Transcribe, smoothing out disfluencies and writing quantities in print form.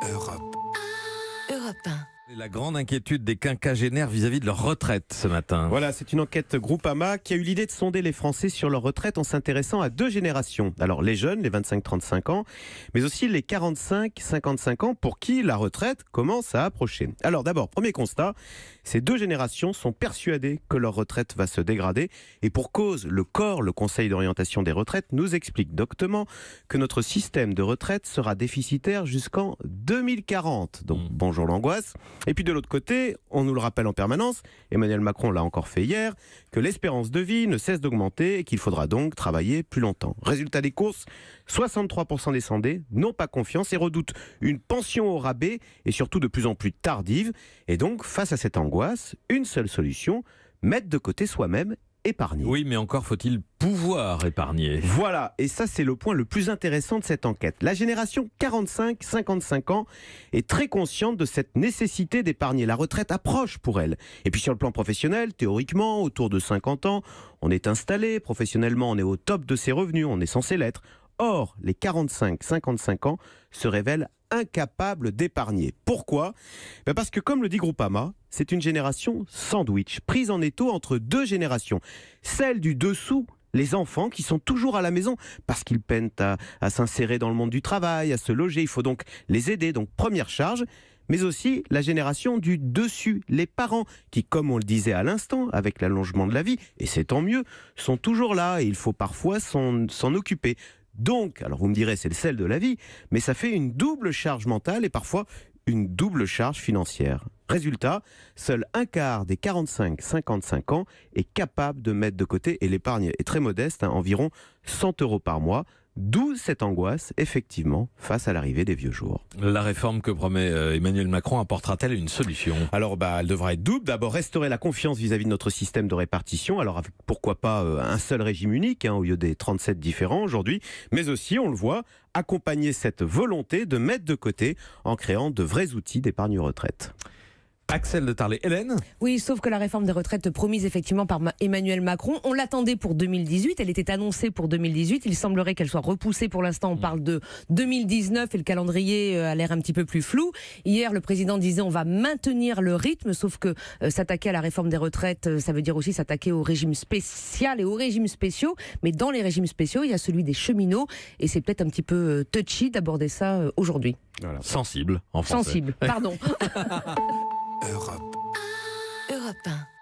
Europe. Europe 1. La grande inquiétude des quinquagénaires vis-à-vis de leur retraite ce matin. Voilà, c'est une enquête Groupama qui a eu l'idée de sonder les Français sur leur retraite en s'intéressant à deux générations. Alors les jeunes, les 25-35 ans, mais aussi les 45-55 ans pour qui la retraite commence à approcher. Alors d'abord, premier constat, ces deux générations sont persuadées que leur retraite va se dégrader. Et pour cause, le COR, le Conseil d'orientation des retraites, nous explique doctement que notre système de retraite sera déficitaire jusqu'en 2040. Donc bonjour l'angoisse. Et puis de l'autre côté, on nous le rappelle en permanence, Emmanuel Macron l'a encore fait hier, que l'espérance de vie ne cesse d'augmenter et qu'il faudra donc travailler plus longtemps. Résultat des courses, 63% des sondés n'ont pas confiance et redoutent une pension au rabais et surtout de plus en plus tardive. Et donc, face à cette angoisse, une seule solution, mettre de côté soi-même, épargner. Oui, mais encore faut-il pouvoir épargner. Voilà, et ça c'est le point le plus intéressant de cette enquête. La génération 45-55 ans est très consciente de cette nécessité d'épargner. La retraite approche pour elle. Et puis sur le plan professionnel, théoriquement, autour de 50 ans, on est installé, professionnellement on est au top de ses revenus, on est censé l'être. Or, les 45-55 ans se révèlent incapables d'épargner. Pourquoi ? Parce que comme le dit Groupama, c'est une génération sandwich, prise en étau entre deux générations. Celle du dessous, les enfants qui sont toujours à la maison parce qu'ils peinent à s'insérer dans le monde du travail, à se loger. Il faut donc les aider, donc première charge. Mais aussi la génération du dessus, les parents qui, comme on le disait à l'instant, avec l'allongement de la vie, et c'est tant mieux, sont toujours là et il faut parfois s'en occuper. Donc, alors vous me direz, c'est le sel de la vie, mais ça fait une double charge mentale et parfois une double charge financière. Résultat, seul un quart des 45-55 ans est capable de mettre de côté, et l'épargne est très modeste, environ 100 € par mois. D'où cette angoisse, effectivement, face à l'arrivée des vieux jours. La réforme que promet Emmanuel Macron apportera-t-elle une solution ? Alors, elle devra être double. D'abord, restaurer la confiance vis-à-vis de notre système de répartition. Alors, avec, pourquoi pas un seul régime unique, au lieu des 37 différents aujourd'hui. Mais aussi, on le voit, accompagner cette volonté de mettre de côté en créant de vrais outils d'épargne retraite. Axel de Tarlet. Hélène ? Oui, sauf que la réforme des retraites promise effectivement par Emmanuel Macron, on l'attendait pour 2018, elle était annoncée pour 2018, il semblerait qu'elle soit repoussée pour l'instant, on parle de 2019 et le calendrier a l'air un petit peu plus flou. Hier, le président disait on va maintenir le rythme, sauf que s'attaquer à la réforme des retraites, ça veut dire aussi s'attaquer au régime spécial et aux régimes spéciaux, mais dans les régimes spéciaux, il y a celui des cheminots et c'est peut-être un petit peu touchy d'aborder ça aujourd'hui. Voilà. Sensible, en français. Sensible, pardon. Europe. Europe 1.